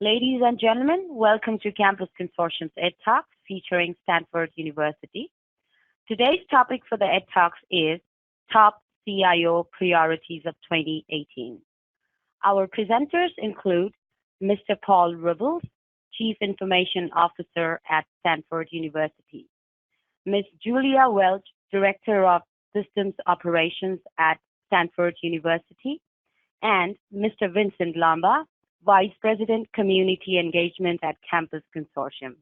Ladies and gentlemen, welcome to Campus Consortium's EdTalks featuring Stanford University. Today's topic for the EdTalks is Top CIO Priorities of 2018. Our presenters include Mr. Paul Robles, Chief Information Officer at Stanford University, Ms. Julia Welch, Director of Systems Operations at Stanford University, and Mr. Vincent Lamba, Vice President, Community Engagement at Campus Consortium.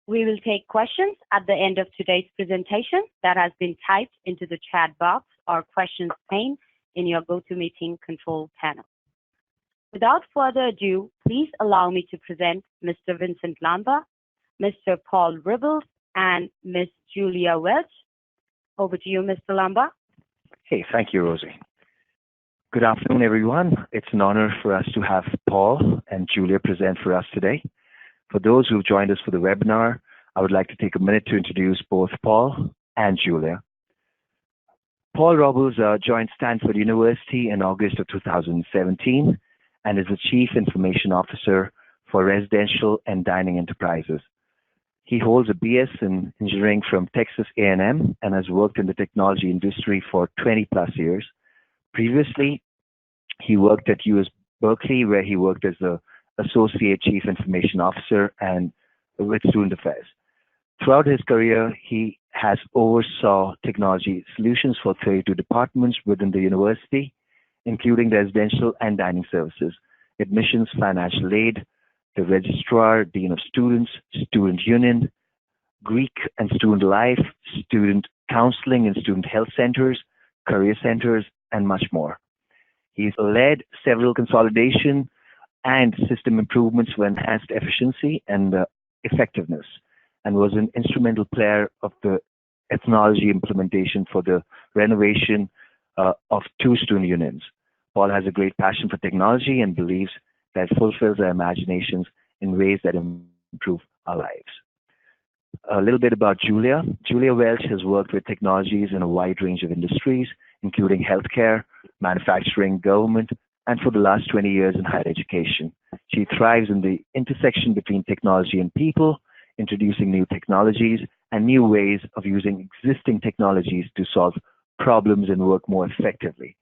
We will take questions at the end of today's presentation that has been typed into the chat box or questions pane in your GoToMeeting control panel. Without further ado, please allow me to present Mr. Vincent Lamba, Mr. Paul Robles, and Ms. Julia Welch. Over to you, Mr. Lamba. Hey, thank you, Rosie. Good afternoon, everyone. It's an honor for us to have Paul and Julia present for us today. For those who've joined us for the webinar, I would like to take a minute to introduce both Paul and Julia. Paul Robles joined Stanford University in August of 2017 and is the Chief Information Officer for Residential and Dining Enterprises. He holds a BS in engineering from Texas A&M and has worked in the technology industry for 20 plus years. Previously, he worked at US Berkeley, where he worked as the Associate Chief Information Officer and with Student Affairs. Throughout his career, he has oversaw technology solutions for 32 departments within the university, including residential and dining services, admissions, financial aid, the registrar, dean of students, student union, Greek and student life, student counseling and student health centers, career centers, and much more. He's led several consolidation and system improvements for enhanced efficiency and effectiveness, and was an instrumental player of the ethnology implementation for the renovation of 2 student unions. Paul has a great passion for technology and believes that it fulfills our imaginations in ways that improve our lives. A little bit about Julia. Julia Welch has worked with technologies in a wide range of industries, including healthcare, manufacturing, government, and for the last 20 years in higher education. She thrives in the intersection between technology and people, introducing new technologies and new ways of using existing technologies to solve problems and work more effectively.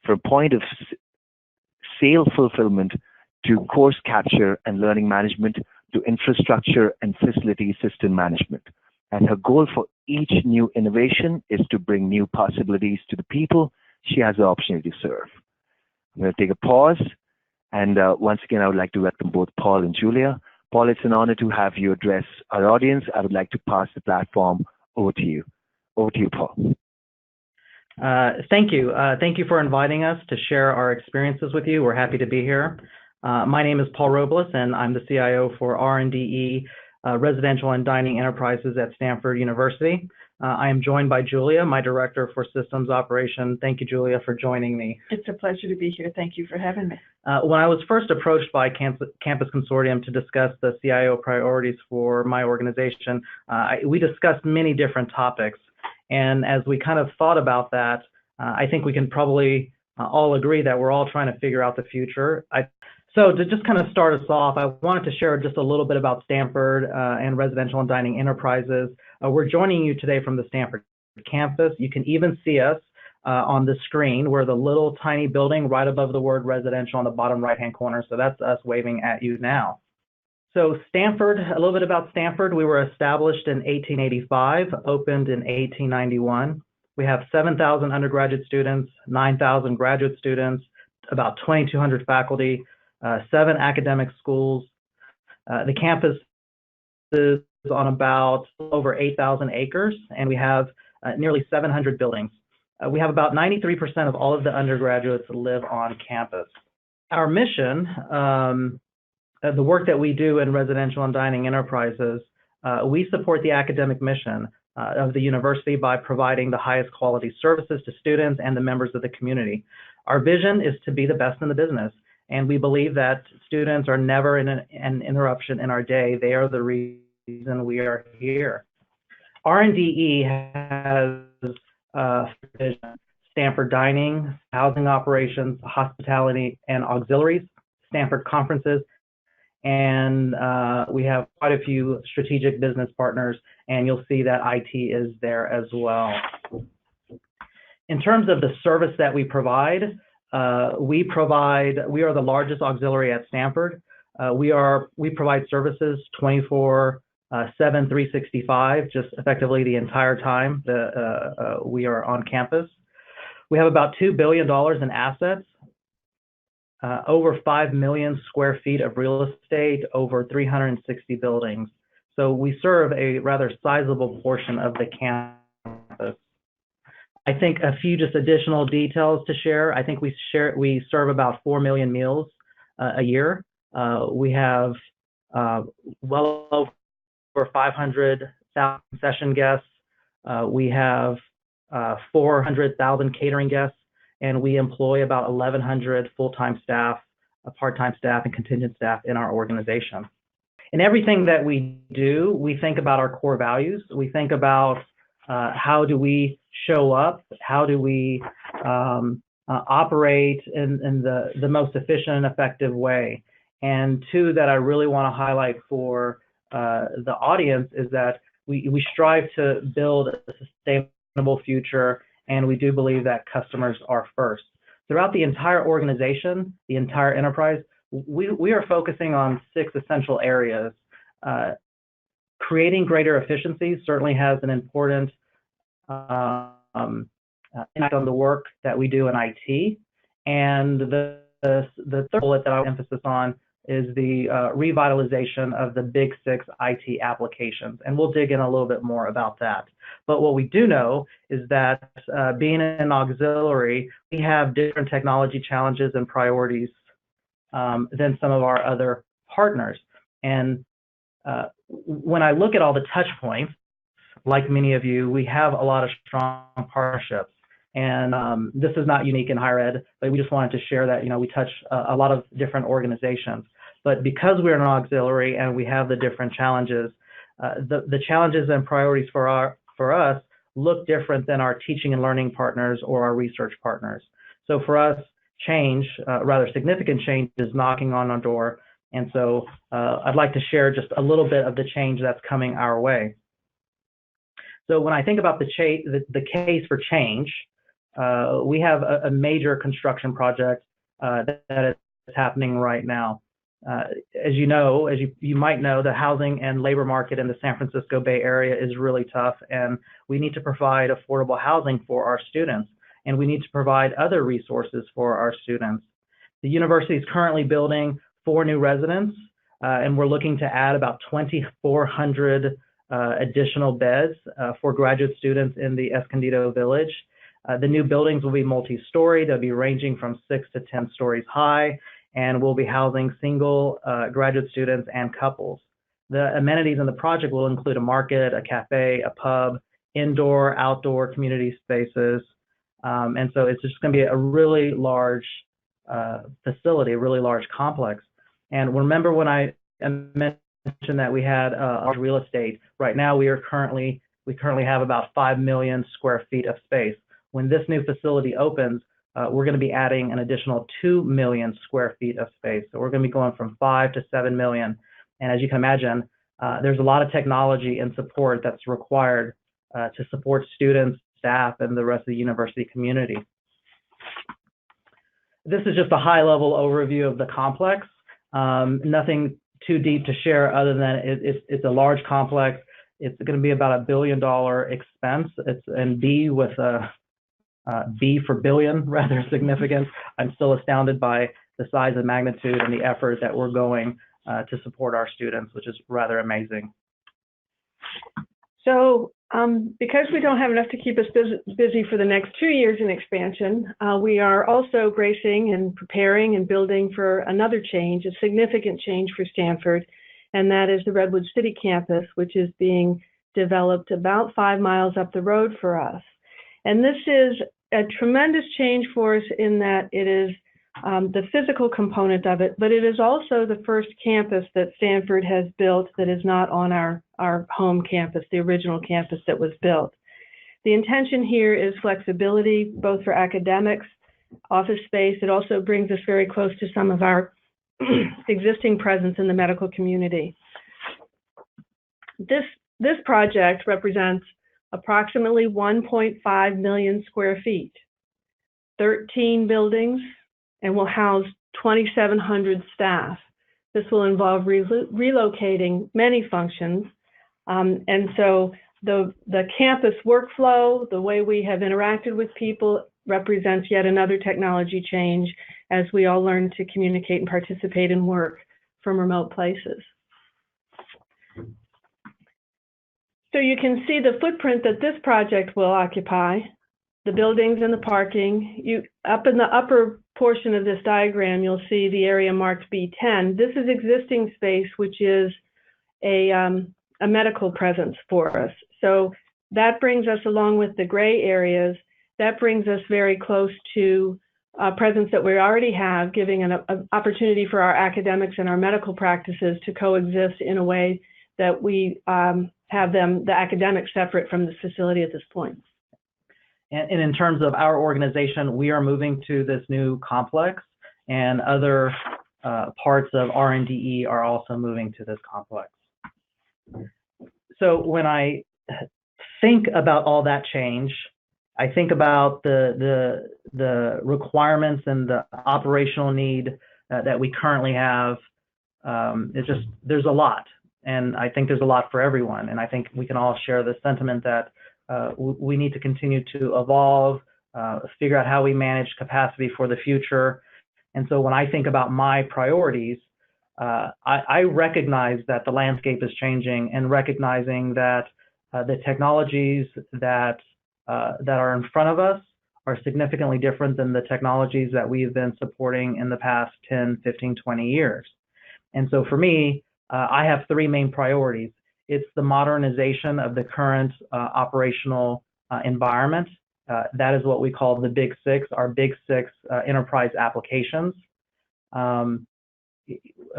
From point of sale fulfillment to course capture and learning management to infrastructure and facility system management. And her goal for each new innovation is to bring new possibilities to the people she has the opportunity to serve. I'm going to take a pause, and once again, I would like to welcome both Paul and Julia. Paul, it's an honor to have you address our audience. I would like to pass the platform over to you. Over to you, Paul. Thank you. Thank you for inviting us to share our experiences with you. We're happy to be here. My name is Paul Robles, and I'm the CIO for R&DE Residential and Dining Enterprises at Stanford University. I am joined by Julia, my Director for Systems Operation. Thank you, Julia, for joining me. It's a pleasure to be here. Thank you for having me. When I was first approached by Campus Consortium to discuss the CIO priorities for my organization, we discussed many different topics. And as we kind of thought about that, I think we can probably all agree that we're all trying to figure out the future. So to just kind of start us off, I wanted to share just a little bit about Stanford and Residential and Dining Enterprises. We're joining you today from the Stanford campus. You can even see us on the screen. We're the little tiny building right above the word residential on the bottom right-hand corner. So that's us waving at you now. So Stanford, a little bit about Stanford. We were established in 1885, opened in 1891. We have 7,000 undergraduate students, 9,000 graduate students, about 2,200 faculty, 7 academic schools. The campus is on about over 8,000 acres, and we have nearly 700 buildings. We have about 93% of all of the undergraduates live on campus. Our mission, the work that we do in Residential and Dining Enterprises, we support the academic mission of the university by providing the highest quality services to students and the members of the community. Our vision is to be the best in the business. And we believe that students are never an interruption in our day. They are the reason we are here. R&DE has vision: Stanford Dining, Housing Operations, Hospitality and Auxiliaries, Stanford Conferences, and we have quite a few strategic business partners, and you'll see that IT is there as well. In terms of the service that we provide, we are the largest auxiliary at Stanford. We provide services 24/7, 365, just effectively the entire time that we are on campus. We have about $2 billion in assets, over 5 million square feet of real estate, over 360 buildings. So we serve a rather sizable portion of the campus. I think a few just additional details to share. I think we serve about 4 million meals a year. We have well over 500,000 session guests. We have 400,000 catering guests, and we employ about 1,100 full-time staff, part-time staff, and contingent staff in our organization. In everything that we do, we think about our core values. We think about how do we show up, how do we operate in the most efficient and effective way. And two that I really want to highlight for the audience is that we strive to build a sustainable future, and we do believe that customers are first. Throughout the entire organization, the entire enterprise, we are focusing on 6 essential areas. Creating greater efficiencies certainly has an important impact on the work that we do in IT. And the third bullet that I emphasis on is the revitalization of the big 6 IT applications. And we'll dig in a little bit more about that. But what we do know is that being an auxiliary, we have different technology challenges and priorities than some of our other partners. And when I look at all the touch points, like many of you, we have a lot of strong partnerships. And this is not unique in higher ed, but we just wanted to share that, we touch a lot of different organizations. But because we're an auxiliary and we have the different challenges, the challenges and priorities for us look different than our teaching and learning partners or our research partners. So for us, change, rather significant change, is knocking on our door. And so I'd like to share just a little bit of the change that's coming our way. So when I think about the case for change, we have a major construction project that is happening right now. As you might know, the housing and labor market in the San Francisco Bay Area is really tough, and we need to provide affordable housing for our students, and we need to provide other resources for our students. The university is currently building 4 new residences, and we're looking to add about 2,400 additional beds for graduate students in the Escondido village. The new buildings will be multi-story. They'll be ranging from 6 to 10 stories high, and we'll be housing single graduate students and couples. The amenities in the project will include a market, a cafe, a pub, indoor, outdoor community spaces. And so it's just going to be a really large facility, a really large complex. And remember when I mentioned that we had our real estate. Right now, we currently have about 5 million square feet of space. When this new facility opens, we're going to be adding an additional 2 million square feet of space. So we're going to be going from 5 to 7 million. And as you can imagine, there's a lot of technology and support that's required to support students, staff, and the rest of the university community. This is just a high-level overview of the complex. Nothing too deep to share other than it's a large complex. It's going to be about $1 billion expense. It's in B with a B for billion, rather significant. I'm still astounded by the size and magnitude and the effort that we're going to support our students, which is rather amazing. So because we don't have enough to keep us busy for the next 2 years in expansion, we are also bracing and preparing and building for another change, a significant change for Stanford, and that is the Redwood City campus, which is being developed about 5 miles up the road for us. And this is a tremendous change for us in that it is the physical component of it, but it is also the first campus that Stanford has built that is not on our home campus, the original campus that was built. The intention here is flexibility, both for academics, office space. It also brings us very close to some of our existing presence in the medical community. This project represents approximately 1.5 million square feet, 13 buildings, and will house 2,700 staff. This will involve relocating many functions. And so the campus workflow, the way we have interacted with people, represents yet another technology change as we all learn to communicate and participate in work from remote places. So you can see the footprint that this project will occupy, the buildings and the parking. Up in the upper portion of this diagram, you'll see the area marked B10. This is existing space, which is a medical presence for us. So that brings us, along with the gray areas, that brings us very close to a presence that we already have, giving an opportunity for our academics and our medical practices to coexist in a way that we have them, the academics, separate from the facility at this point. And in terms of our organization, we are moving to this new complex, and other parts of R&DE are also moving to this complex. So when I think about all that change, I think about the requirements and the operational need that we currently have. There's a lot, and I think there's a lot for everyone. And I think we can all share the sentiment that we need to continue to evolve, figure out how we manage capacity for the future. And so when I think about my priorities, I recognize that the landscape is changing, and recognizing that the technologies that are in front of us are significantly different than the technologies that we've been supporting in the past 10, 15, 20 years. And so for me, I have three main priorities. It's the modernization of the current operational environment. That is what we call the Big Six, our Big Six enterprise applications.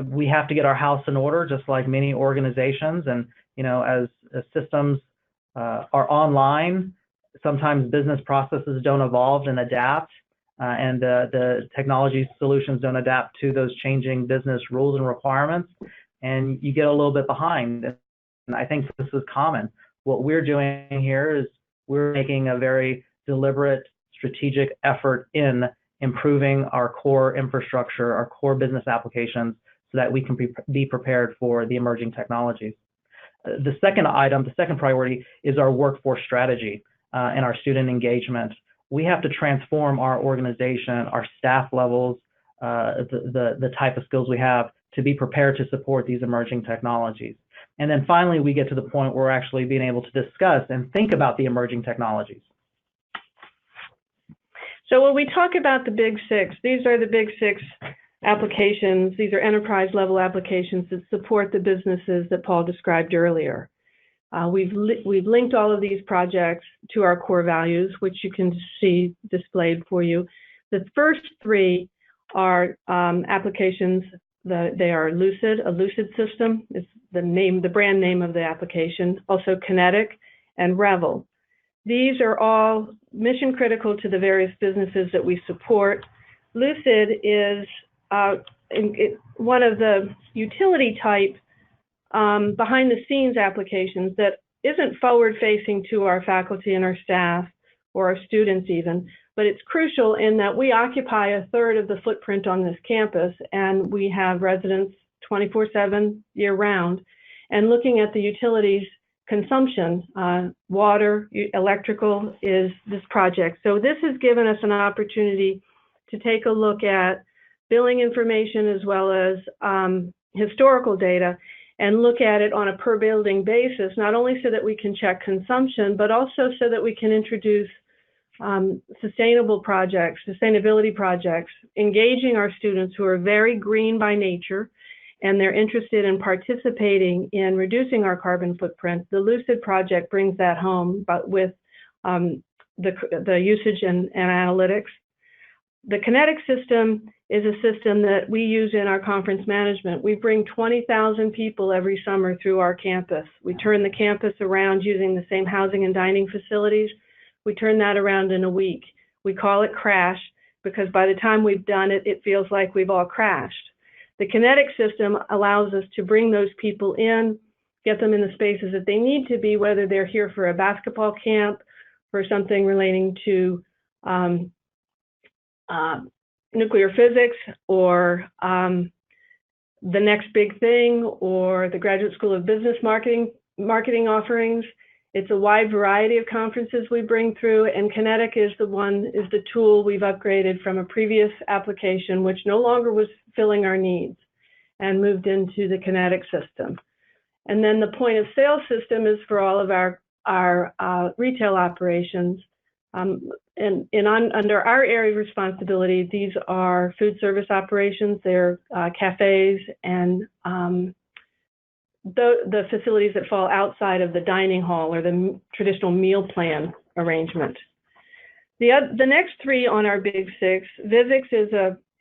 We have to get our house in order, just like many organizations. And as systems are online, sometimes business processes don't evolve and adapt, and the technology solutions don't adapt to those changing business rules and requirements, and you get a little bit behind. And I think this is common. What we're doing here is we're making a very deliberate, strategic effort in improving our core infrastructure, our core business applications, so that we can be prepared for the emerging technologies. The second item, the second priority, is our workforce strategy and our student engagement. We have to transform our organization, our staff levels, the type of skills we have to be prepared to support these emerging technologies. And then finally, we get to the point where we're actually being able to discuss and think about the emerging technologies. So when we talk about the Big Six, these are the Big Six applications. These are enterprise level applications that support the businesses that Paul described earlier. We've linked all of these projects to our core values, which you can see displayed for you. The first three are applications. They are Lucid, a Lucid system is the brand name of the application. Also Kinetic and Revel. These are all mission critical to the various businesses that we support. Lucid is one of the utility type behind the scenes applications that isn't forward facing to our faculty and our staff or our students even, but it's crucial in that we occupy a third of the footprint on this campus, and we have residents 24/7 year round. And looking at the utilities consumption, water, electrical is this project. So this has given us an opportunity to take a look at billing information as well as historical data, and look at it on a per building basis, not only so that we can check consumption, but also so that we can introduce sustainability projects, engaging our students who are very green by nature, and they're interested in participating in reducing our carbon footprint. The Lucid project brings that home, but with the usage and analytics. The Kinetic system is a system that we use in our conference management. We bring 20,000 people every summer through our campus. We turn the campus around using the same housing and dining facilities. We turn that around in a week. We call it Crash because by the time we've done it, it feels like we've all crashed. The kinetic system allows us to bring those people in, get them in the spaces that they need to be, whether they're here for a basketball camp, for something relating to nuclear physics, or the next big thing, or the Graduate School of Business marketing offerings. It's a wide variety of conferences we bring through, and Kinetic is the tool we've upgraded from a previous application, which no longer was filling our needs, and moved into the Kinetic system. And then the point of sale system is for all of our retail operations. Under our area of responsibility, these are food service operations, they're cafes, and the facilities that fall outside of the dining hall or the traditional meal plan arrangement. The next three on our big six, Physics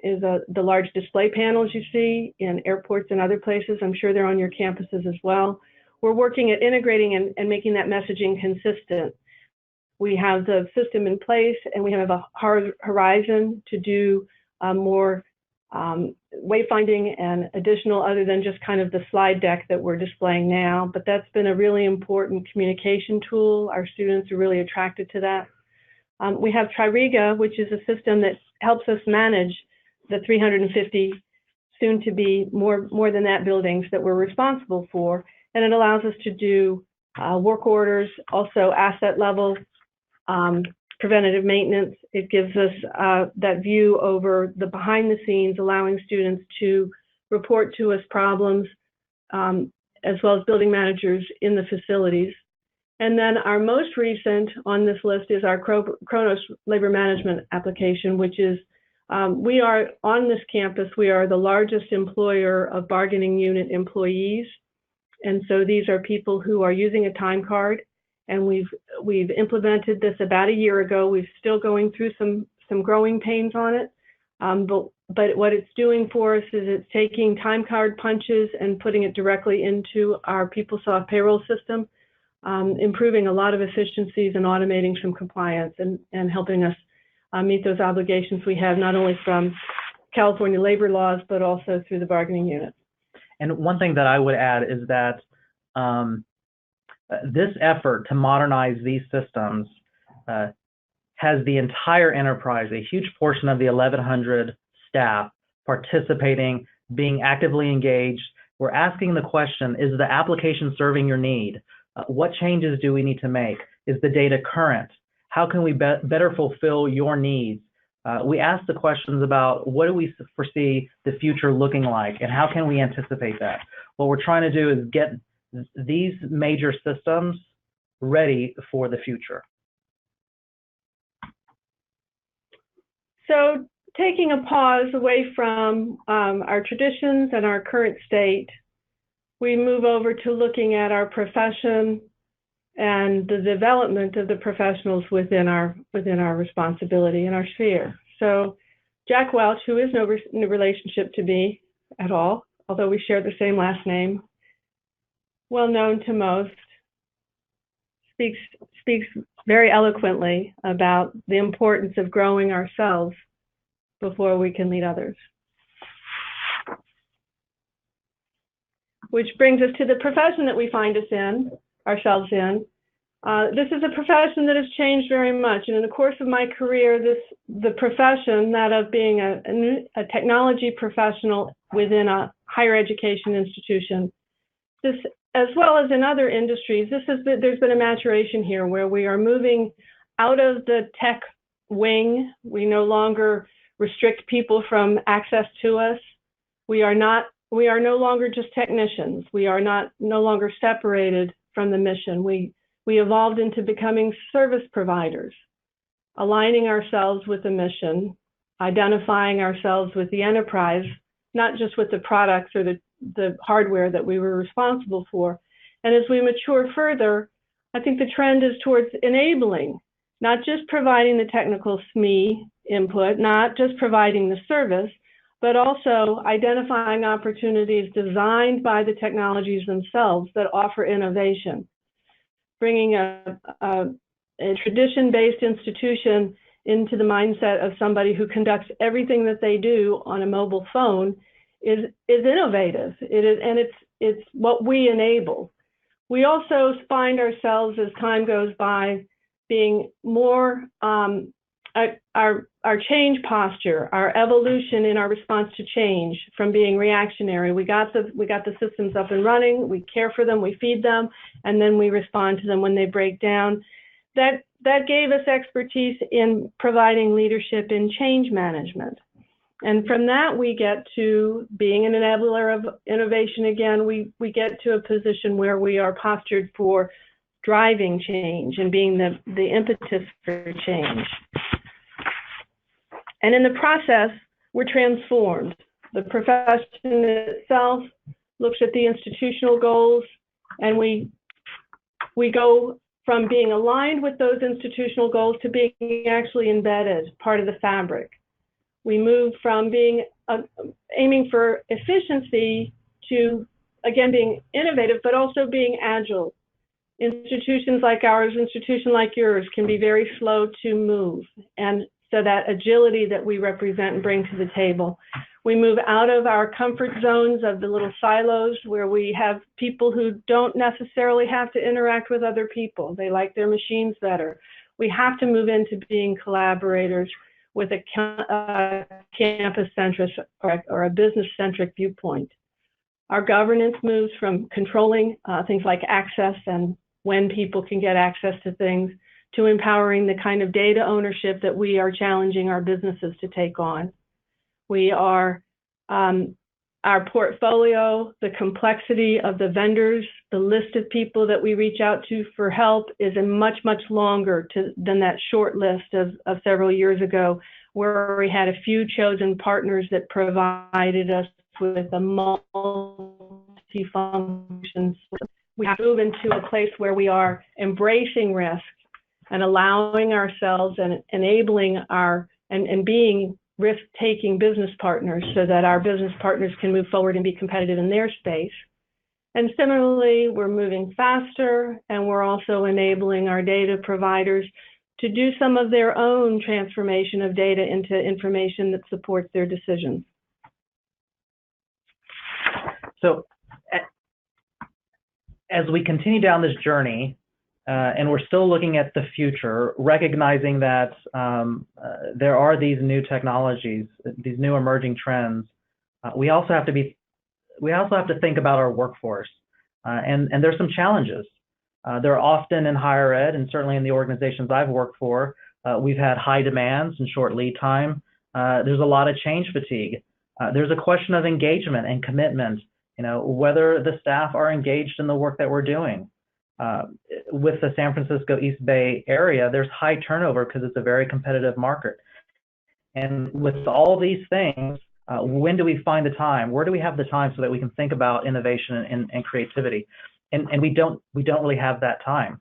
is the large display panels you see in airports and other places. I'm sure they're on your campuses as well. We're working at integrating and making that messaging consistent. We have the system in place, and we have a hard horizon to do more wayfinding and additional, other than just kind of the slide deck that we're displaying now. But that's been a really important communication tool. Our students are really attracted to that. We have Tririga, which is a system that helps us manage the 350, soon to be more than that, buildings that we're responsible for. And it allows us to do work orders, also asset level, preventative maintenance. It gives us that view over the behind the scenes, allowing students to report to us problems, as well as building managers in the facilities. And then our most recent on this list is our Kronos labor management application, which is, we are on this campus, we are the largest employer of bargaining unit employees. And so these are people who are using a time card. And we've implemented this about a year ago. We're still going through some growing pains on it. But what it's doing for us is it's taking time card punches and putting it directly into our PeopleSoft payroll system, improving a lot of efficiencies and automating some compliance and helping us meet those obligations we have, not only from California labor laws, but also through the bargaining unit. And one thing that I would add is that this effort to modernize these systems has the entire enterprise, a huge portion of the 1,100 staff participating, being actively engaged. We're asking the question, is the application serving your need? What changes do we need to make? Is the data current? How can we better fulfill your needs? We ask the questions about what do we foresee the future looking like, and how can we anticipate that? What we're trying to do is get these major systems ready for the future. So taking a pause away from our traditions and our current state, we move over to looking at our profession and the development of the professionals within our responsibility and our sphere. So Jack Welch, who is no relationship to me at all, although we share the same last name, well known to most, speaks very eloquently about the importance of growing ourselves before we can lead others. Which brings us to the profession that we find ourselves in. This is a profession that has changed very much. And in the course of my career, the profession, that of being a technology professional within a higher education institution, this, as well as in other industries, there's been a maturation here where we are moving out of the tech wing. We no longer restrict people from access to us. We are no longer just technicians. We are no longer separated from the mission. We evolved into becoming service providers, aligning ourselves with the mission, identifying ourselves with the enterprise, not just with the products or the hardware that we were responsible for. And as we mature further, I think the trend is towards enabling, not just providing the technical SME input, not just providing the service, but also identifying opportunities designed by the technologies themselves that offer innovation. Bringing a tradition-based institution into the mindset of somebody who conducts everything that they do on a mobile phone is innovative. It is, and it's what we enable. We also find ourselves, as time goes by, being more our change posture, our evolution in our response to change from being reactionary. We got the systems up and running, we care for them, we feed them, and then we respond to them when they break down. That gave us expertise in providing leadership in change management. And from that, we get to being an enabler of innovation again. We get to a position where we are postured for driving change and being the impetus for change. And in the process, we're transformed. The profession itself looks at the institutional goals, and we go from being aligned with those institutional goals to being actually embedded, part of the fabric. We move from being aiming for efficiency to, again, being innovative, but also being agile. Institutions like ours, institution like yours, can be very slow to move. And so that agility that we represent and bring to the table. We move out of our comfort zones of the little silos where we have people who don't necessarily have to interact with other people. They like their machines better. We have to move into being collaborators with a campus-centric or a business-centric viewpoint. Our governance moves from controlling things like access and when people can get access to things to empowering the kind of data ownership that we are challenging our businesses to take on. We are, our portfolio, the complexity of the vendors, the list of people that we reach out to for help is a much, much longer than that short list of several years ago, where we had a few chosen partners that provided us with a multi-function. We move into a place where we are embracing risk and allowing ourselves and enabling and being risk-taking business partners so that our business partners can move forward and be competitive in their space. And similarly, we're moving faster, and we're also enabling our data providers to do some of their own transformation of data into information that supports their decisions. So as we continue down this journey, and we're still looking at the future, recognizing that there are these new technologies, these new emerging trends, we also have to think about our workforce, and there's some challenges. There are often in higher ed, and certainly in the organizations I've worked for, we've had high demands and short lead time. There's a lot of change fatigue. There's a question of engagement and commitment, whether the staff are engaged in the work that we're doing. With the San Francisco East Bay area, there's high turnover because it's a very competitive market. And with all these things, when do we find the time? Where do we have the time so that we can think about innovation and creativity? And we don't really have that time.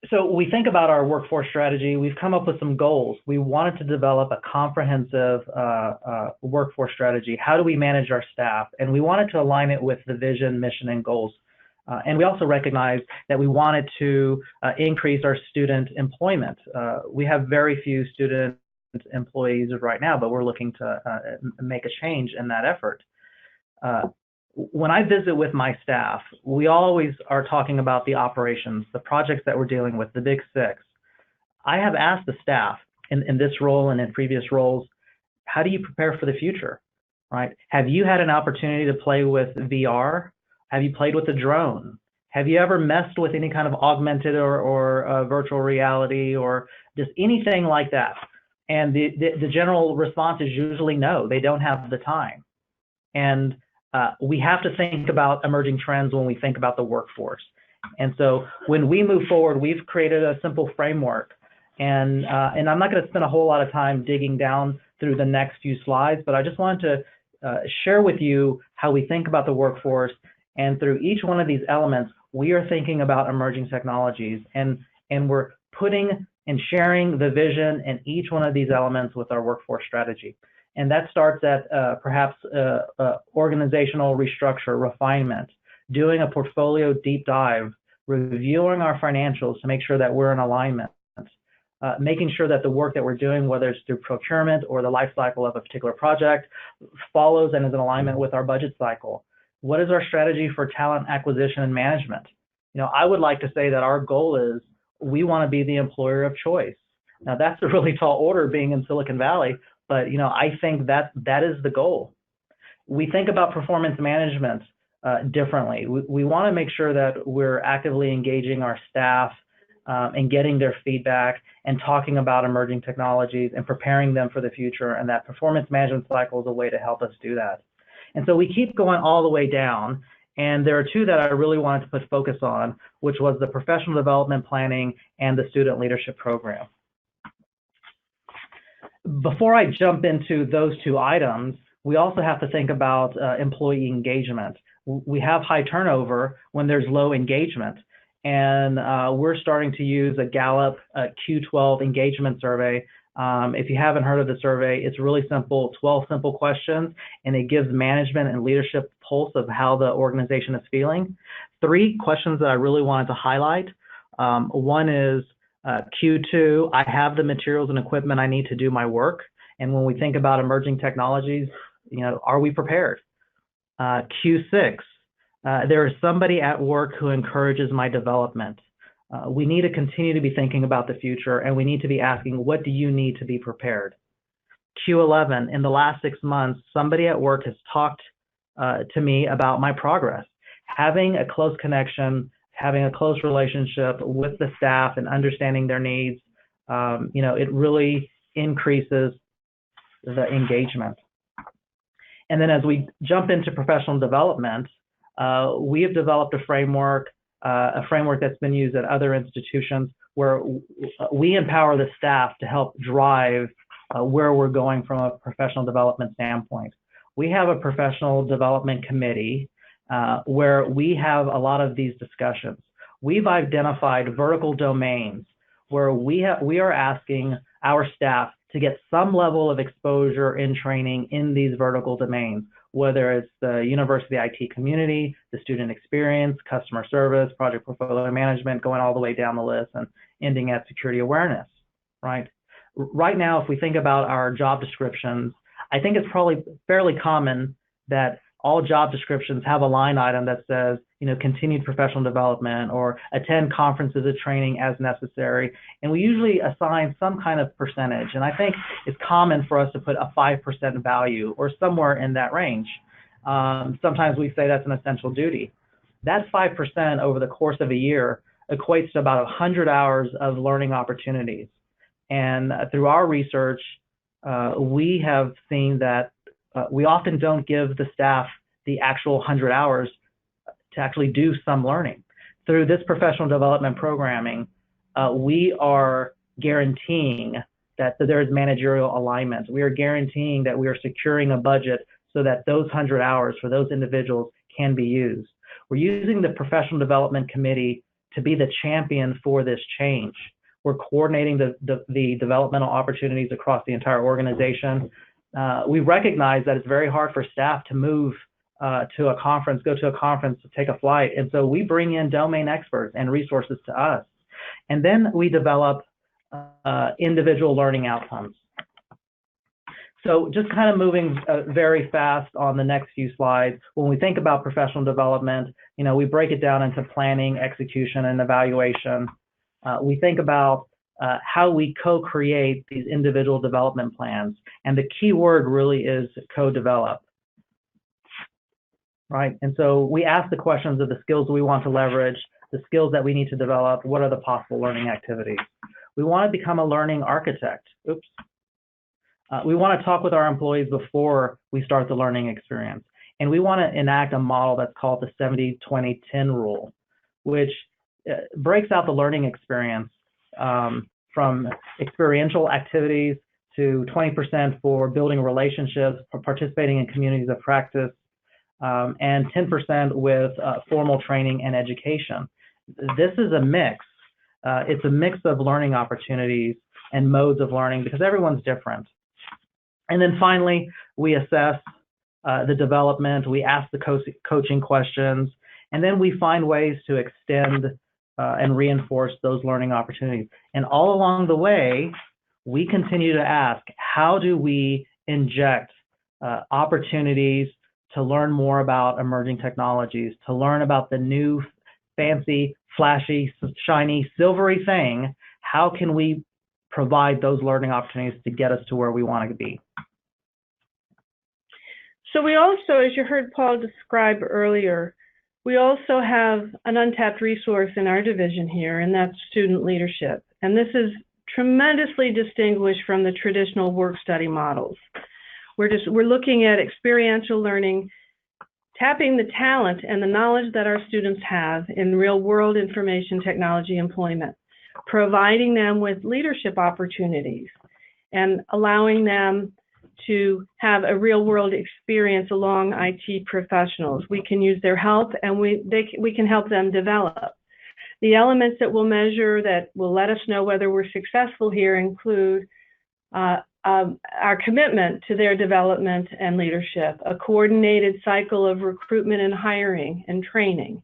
So we think about our workforce strategy. We've come up with some goals. We wanted to develop a comprehensive workforce strategy. How do we manage our staff? And we wanted to align it with the vision, mission, and goals. And we also recognized that we wanted to increase our student employment. We have very few student employees right now, but we're looking to make a change in that effort. When I visit with my staff, we always are talking about the operations, the projects that we're dealing with, the big six. I have asked the staff in this role and in previous roles, how do you prepare for the future, right? Have you had an opportunity to play with VR? Have you played with a drone? Have you ever messed with any kind of augmented or virtual reality or just anything like that? And the general response is usually no, they don't have the time. And we have to think about emerging trends when we think about the workforce. And so when we move forward, we've created a simple framework. And I'm not going to spend a whole lot of time digging down through the next few slides, but I just wanted to share with you how we think about the workforce. And through each one of these elements, we are thinking about emerging technologies, and we're putting and sharing the vision in each one of these elements with our workforce strategy. And that starts at perhaps organizational restructure, refinement, doing a portfolio deep dive, reviewing our financials to make sure that we're in alignment, making sure that the work that we're doing, whether it's through procurement or the life cycle of a particular project, follows and is in alignment with our budget cycle. What is our strategy for talent acquisition and management? I would like to say that our goal is we want to be the employer of choice. Now, that's a really tall order being in Silicon Valley, but I think that is the goal. We think about performance management differently. We want to make sure that we're actively engaging our staff and getting their feedback and talking about emerging technologies and preparing them for the future, and that performance management cycle is a way to help us do that. And so we keep going all the way down, and there are two that I really wanted to put focus on, which was the professional development planning and the student leadership program. Before I jump into those two items, we also have to think about employee engagement. We have high turnover when there's low engagement, and we're starting to use a Gallup Q12 engagement survey. If you haven't heard of the survey, it's really simple, 12 simple questions, and it gives management and leadership pulse of how the organization is feeling. 3 questions that I really wanted to highlight. One is Q2, I have the materials and equipment I need to do my work. And when we think about emerging technologies, are we prepared? Q6, there is somebody at work who encourages my development. We need to continue to be thinking about the future, and we need to be asking, what do you need to be prepared? Q11, in the last 6 months, somebody at work has talked to me about my progress. Having a close connection, having a close relationship with the staff and understanding their needs, it really increases the engagement. And then as we jump into professional development, we have developed a framework that's been used at other institutions where we empower the staff to help drive where we're going from a professional development standpoint. We have a professional development committee where we have a lot of these discussions. We've identified vertical domains where we are asking our staff to get some level of exposure and training in these vertical domains, whether it's the university IT community, the student experience, customer service, project portfolio management, going all the way down the list and ending at security awareness, right? Right now, if we think about our job descriptions, I think it's probably fairly common that all job descriptions have a line item that says, continued professional development or attend conferences or training as necessary. And we usually assign some kind of percentage. And I think it's common for us to put a 5% value or somewhere in that range. Sometimes we say that's an essential duty. That 5% over the course of a year equates to about 100 hours of learning opportunities. And through our research, we have seen that we often don't give the staff the actual 100 hours to actually do some learning. Through this professional development programming, we are guaranteeing that there is managerial alignment. We are guaranteeing that we are securing a budget so that those 100 hours for those individuals can be used. We're using the professional development committee to be the champion for this change. We're coordinating the developmental opportunities across the entire organization. We recognize that it's very hard for staff to move to a conference, go to a conference, to take a flight. And so we bring in domain experts and resources to us. And then we develop individual learning outcomes. So just kind of moving very fast on the next few slides, when we think about professional development, we break it down into planning, execution, and evaluation. We think about how we co-create these individual development plans. And the key word really is co-develop, right? And so we ask the questions of the skills we want to leverage, the skills that we need to develop, what are the possible learning activities. We want to become a learning architect. We want to talk with our employees before we start the learning experience. And we want to enact a model that's called the 70-20-10 rule, which breaks out the learning experience from experiential activities to 20% for building relationships, for participating in communities of practice, and 10% with formal training and education. This is a mix. It's a mix of learning opportunities and modes of learning because everyone's different. And then finally, we assess the development, we ask the coaching questions, and then we find ways to extend and reinforce those learning opportunities. And all along the way, we continue to ask, how do we inject opportunities to learn more about emerging technologies, to learn about the new fancy, flashy, shiny, silvery thing? How can we provide those learning opportunities to get us to where we want to be? So we also, as you heard Paul describe earlier, we also have an untapped resource in our division here, and that's student leadership. And this is tremendously distinguished from the traditional work study models. We're looking at experiential learning, tapping the talent and the knowledge that our students have in real world information technology employment, providing them with leadership opportunities and allowing them to have a real world experience along IT professionals. We can use their help, and we can help them develop. The elements that we'll measure that will let us know whether we're successful here include our commitment to their development and leadership, a coordinated cycle of recruitment and hiring and training,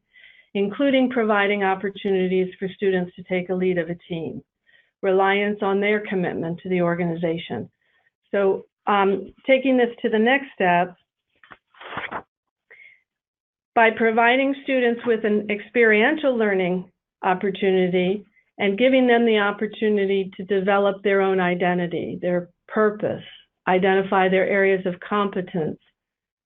including providing opportunities for students to take a lead of a team, reliance on their commitment to the organization. So taking this to the next step, by providing students with an experiential learning opportunity and giving them the opportunity to develop their own identity, their purpose, identify their areas of competence,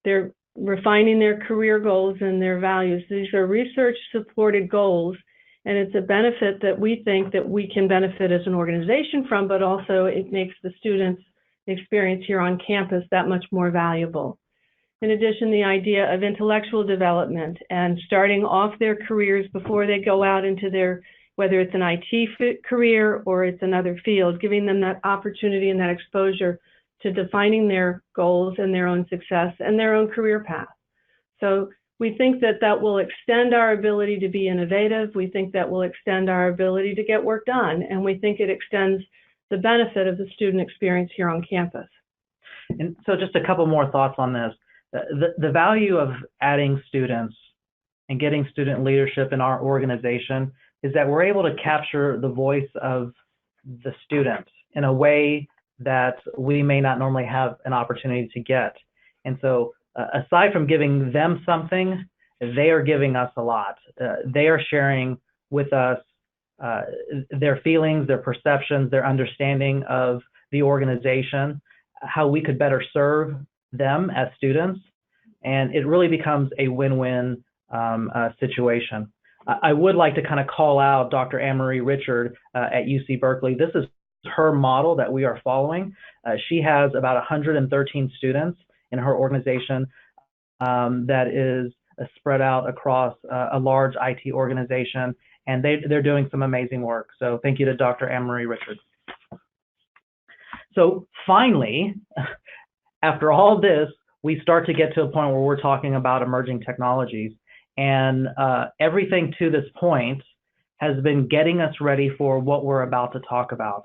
they're refining their career goals and their values. These are research-supported goals, and it's a benefit that we think that we can benefit as an organization from, but also it makes the students' experience here on campus that much more valuable. In addition, the idea of intellectual development and starting off their careers before they go out into their, whether it's an IT career or it's another field, giving them that opportunity and that exposure to defining their goals and their own success and their own career path. So we think that that will extend our ability to be innovative. We think that will extend our ability to get work done. And we think it extends the benefit of the student experience here on campus. And so just a couple more thoughts on this. The value of adding students and getting student leadership in our organization is that we're able to capture the voice of the students in a way that we may not normally have an opportunity to get. And so aside from giving them something, they are giving us a lot. They are sharing with us their feelings, their perceptions, their understanding of the organization, how we could better serve them as students, and it really becomes a win-win situation. I would like to kind of call out Dr. Anne-Marie Richard at UC Berkeley. This is her model that we are following. She has about 113 students in her organization that is spread out across a large IT organization, and they're doing some amazing work. So thank you to Dr. Anne-Marie Richard. So finally, after all this, we start to get to a point where we're talking about emerging technologies. And everything to this point has been getting us ready for what we're about to talk about.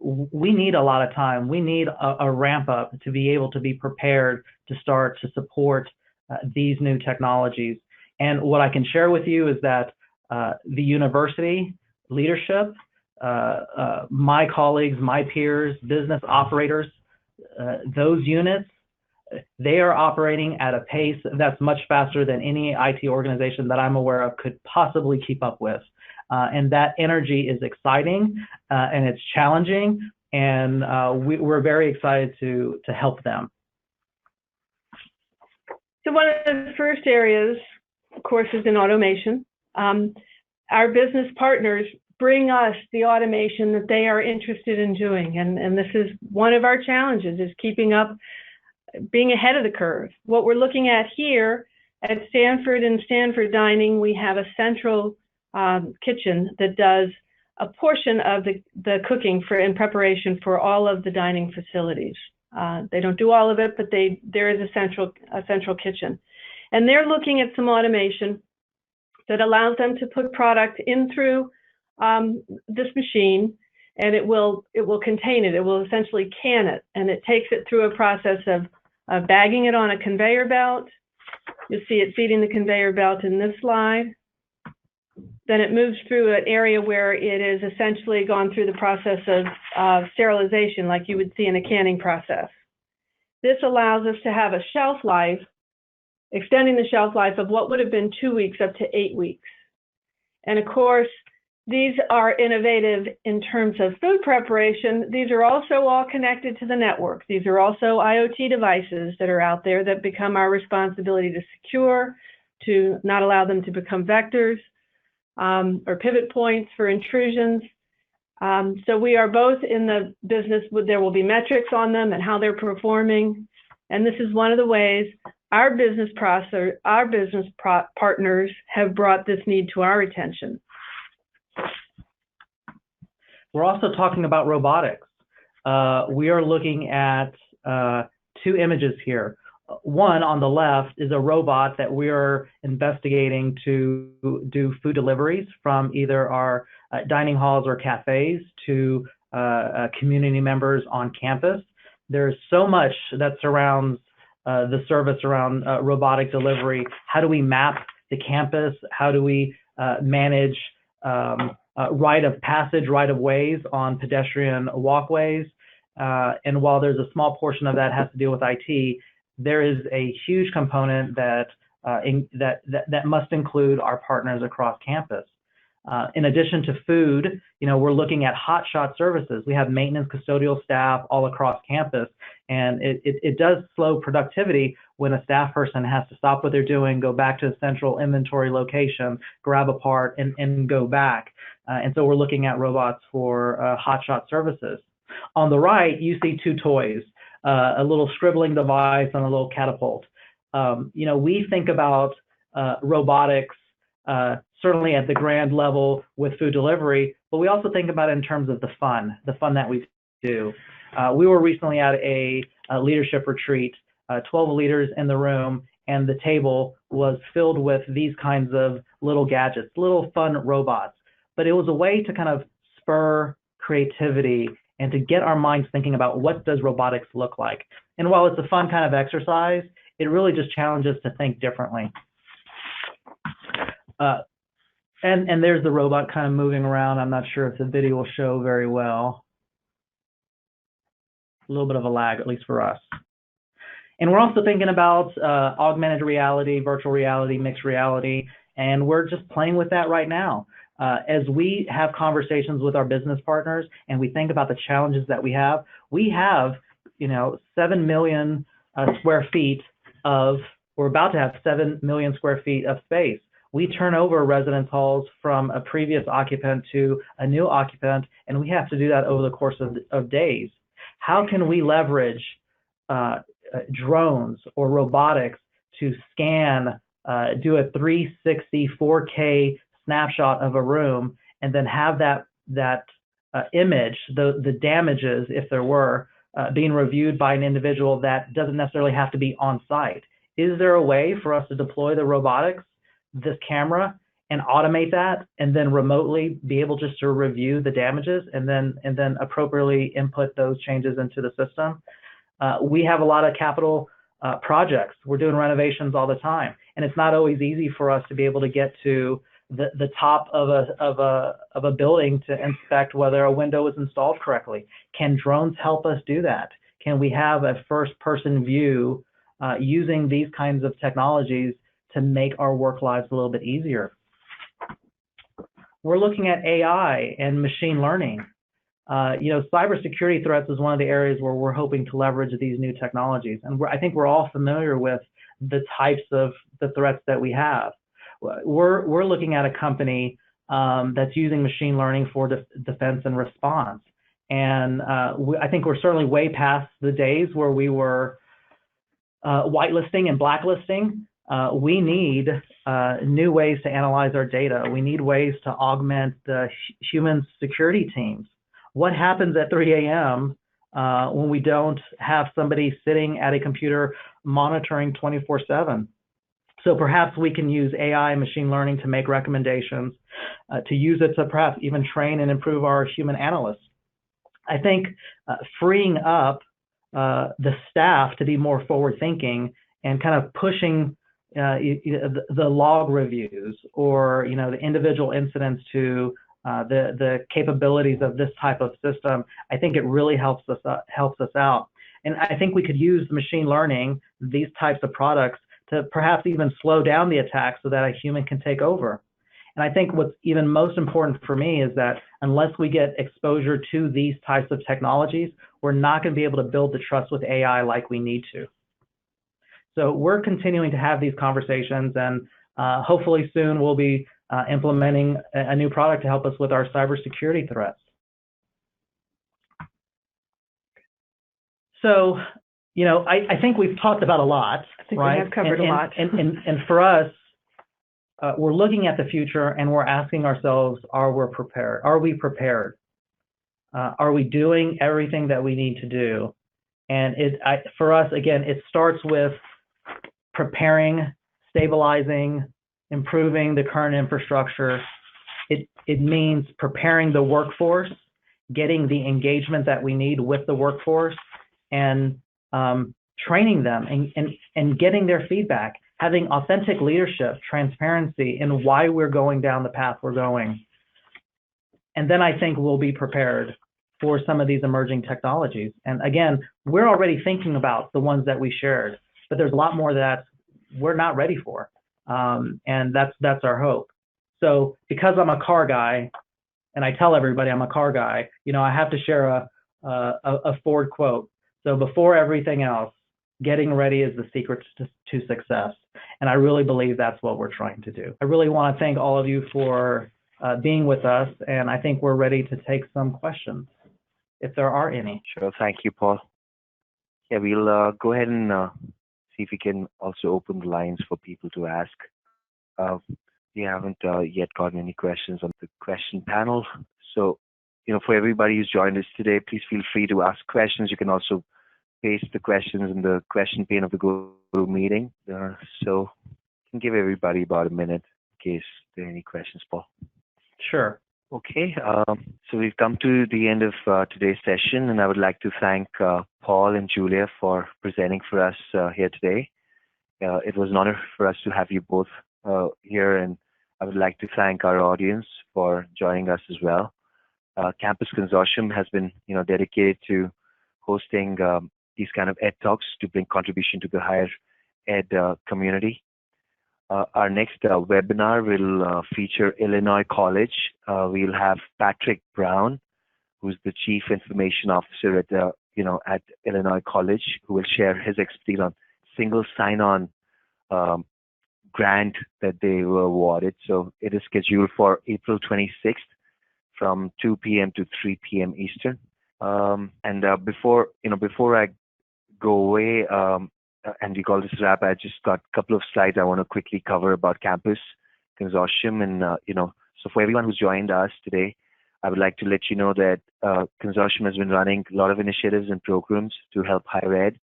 We need a lot of time. We need a ramp up to be able to be prepared to start to support these new technologies. And what I can share with you is that the university leadership, my colleagues, my peers, business operators, those units, they are operating at a pace that's much faster than any IT organization that I'm aware of could possibly keep up with. And that energy is exciting and it's challenging, and we're very excited to help them. So one of the first areas, of course, is in automation. Our business partners bring us the automation that they are interested in doing. And this is one of our challenges, is keeping up, being ahead of the curve. What we're looking at here at Stanford and Stanford Dining, we have a central kitchen that does a portion of the cooking in preparation for all of the dining facilities. They don't do all of it, but there is a central kitchen. And they're looking at some automation that allows them to put product in through this machine, and it will contain it. It will essentially can it, and it takes it through a process of bagging it on a conveyor belt. You'll see it feeding the conveyor belt in this slide. then it moves through an area where it is essentially gone through the process of sterilization, like you would see in a canning process. This allows us to have a shelf life, extending the shelf life of what would have been 2 weeks up to 8 weeks. And of course, these are innovative in terms of food preparation. These are also all connected to the network. These are also IoT devices that are out there that become our responsibility to secure, to not allow them to become vectors or pivot points for intrusions. So we are both in the business, there will be metrics on them and how they're performing. And this is one of the ways our business partners have brought this need to our attention. We're also talking about robotics. We are looking at 2 images here. One on the left is a robot that we are investigating to do food deliveries from either our dining halls or cafes to community members on campus. There's so much that surrounds the service around robotic delivery. How do we map the campus? How do we manage rite of passage, right of ways on pedestrian walkways? And while there's a small portion of that has to deal with IT, there is a huge component that must include our partners across campus. In addition to food, we're looking at hotshot services. We have maintenance custodial staff all across campus, and it does slow productivity when a staff person has to stop what they're doing, go back to the central inventory location, grab a part, and go back. And so we're looking at robots for hotshot services. On the right, you see 2 toys, a little scribbling device and a little catapult. We think about robotics certainly at the grand level with food delivery, but we also think about it in terms of the fun that we do. We were recently at a leadership retreat, 12 leaders in the room, and the table was filled with these kinds of little gadgets, little fun robots. But it was a way to kind of spur creativity and to get our minds thinking about what does robotics look like. And while it's a fun kind of exercise, it really just challenges to think differently. And there's the robot kind of moving around. I'm not sure if the video will show very well. A little bit of a lag, at least for us. And we're also thinking about augmented reality, virtual reality, mixed reality, and we're just playing with that right now. As we have conversations with our business partners and we think about the challenges that we have 7 million square feet of, we're about to have 7 million square feet of space. We turn over residence halls from a previous occupant to a new occupant, and we have to do that over the course of days. How can we leverage drones or robotics to scan, do a 360 4K snapshot of a room, and then have that image, the damages, if there were, being reviewed by an individual that doesn't necessarily have to be on site? Is there a way for us to deploy the robotics, this camera, and automate that, and then remotely be able just to review the damages and then appropriately input those changes into the system? We have a lot of capital projects. We're doing renovations all the time, and it's not always easy for us to be able to get to the top of a building to inspect whether a window is installed correctly. Can drones help us do that? Can we have a first-person view using these kinds of technologies to make our work lives a little bit easier? We're looking at AI and machine learning. Cybersecurity threats is one of the areas where we're hoping to leverage these new technologies. And I think we're all familiar with the types of the threats that we have. We're looking at a company that's using machine learning for defense and response. And I think we're certainly way past the days where we were whitelisting and blacklisting. We need new ways to analyze our data. We need ways to augment the human security teams. What happens at 3 a.m. When we don't have somebody sitting at a computer monitoring 24/7? So perhaps we can use AI and machine learning to make recommendations, to use it to perhaps even train and improve our human analysts. I think freeing up the staff to be more forward-thinking and kind of pushing the log reviews or the individual incidents to the capabilities of this type of system, I think it really helps us out. And I think we could use machine learning, these types of products, to perhaps even slow down the attack so that a human can take over. And I think what's even most important for me is that unless we get exposure to these types of technologies, we're not going to be able to build the trust with AI like we need to. So we're continuing to have these conversations, and hopefully soon we'll be implementing a new product to help us with our cybersecurity threats. So, I think we've talked about a lot. I think right? We have covered a lot. And for us, we're looking at the future and we're asking ourselves, are we prepared? Are we prepared? Are we doing everything that we need to do? And for us, again, it starts with preparing, stabilizing, improving the current infrastructure. It means preparing the workforce, getting the engagement that we need with the workforce, and training them and getting their feedback, having authentic leadership, transparency in why we're going down the path we're going. And then I think we'll be prepared for some of these emerging technologies. And again, we're already thinking about the ones that we shared, but there's a lot more that we're not ready for. And that's our hope. So because I'm a car guy, and I tell everybody I'm a car guy, I have to share a Ford quote. So before everything else, getting ready is the secret to success. And I really believe that's what we're trying to do. I really want to thank all of you for being with us, and I think we're ready to take some questions, if there are any. Sure, thank you, Paul. Yeah, we'll go ahead and see if we can also open the lines for people to ask. We haven't yet gotten any questions on the question panel. So, for everybody who's joined us today, please feel free to ask questions. You can also paste the questions in the question pane of the Google meeting. So you can give everybody about a minute in case there are any questions, Paul. Sure. Okay, so we've come to the end of today's session, and I would like to thank Paul and Julia for presenting for us here today. It was an honor for us to have you both here, and I would like to thank our audience for joining us as well. Campus Consortium has been, dedicated to hosting these kind of EdTalks to bring contribution to the higher ed community. Our next webinar will feature Illinois College. We'll have Patrick Brown, who's the Chief Information Officer at Illinois College, who will share his expertise on single sign-on grant that they were awarded. So it is scheduled for April 26th from 2 p.m. to 3 p.m. Eastern. Before I go away, and we call this a wrap, I just got a couple of slides I want to quickly cover about Campus Consortium. And, so for everyone who's joined us today, I would like to let you know that Consortium has been running a lot of initiatives and programs to help higher ed.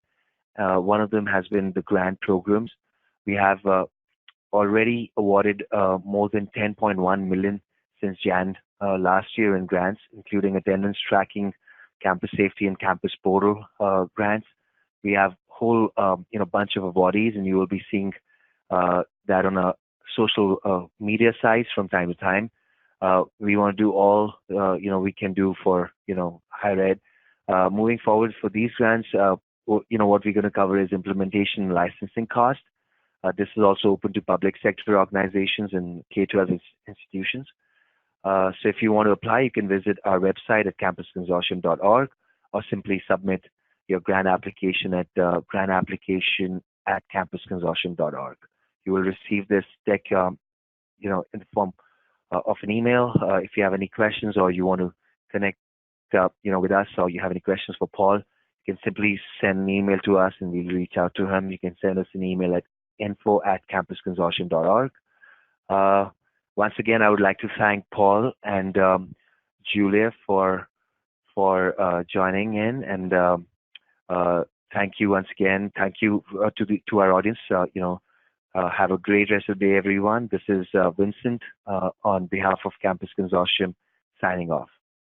One of them has been the grant programs. We have already awarded more than 10.1 million since Jan last year in grants, including attendance tracking, campus safety, and campus portal grants. We have whole bunch of awardees, and you will be seeing that on a social media sites from time to time. We want to do all we can do for higher ed. Moving forward for these grants, what we're going to cover is implementation and licensing cost. This is also open to public sector organizations and K-12 institutions. So if you want to apply, you can visit our website at campusconsortium.org or simply submit your grant application at grantapplication@campusconsortium.org. You will receive this deck, in the form of an email. If you have any questions or you want to connect, with us, or you have any questions for Paul, you can simply send an email to us and we'll reach out to him. You can send us an email at info@campusconsortium.org. Once again, I would like to thank Paul and Julia for joining in, and thank you once again. Thank you to our audience. Have a great rest of the day, everyone. This is Vincent on behalf of Campus Consortium signing off.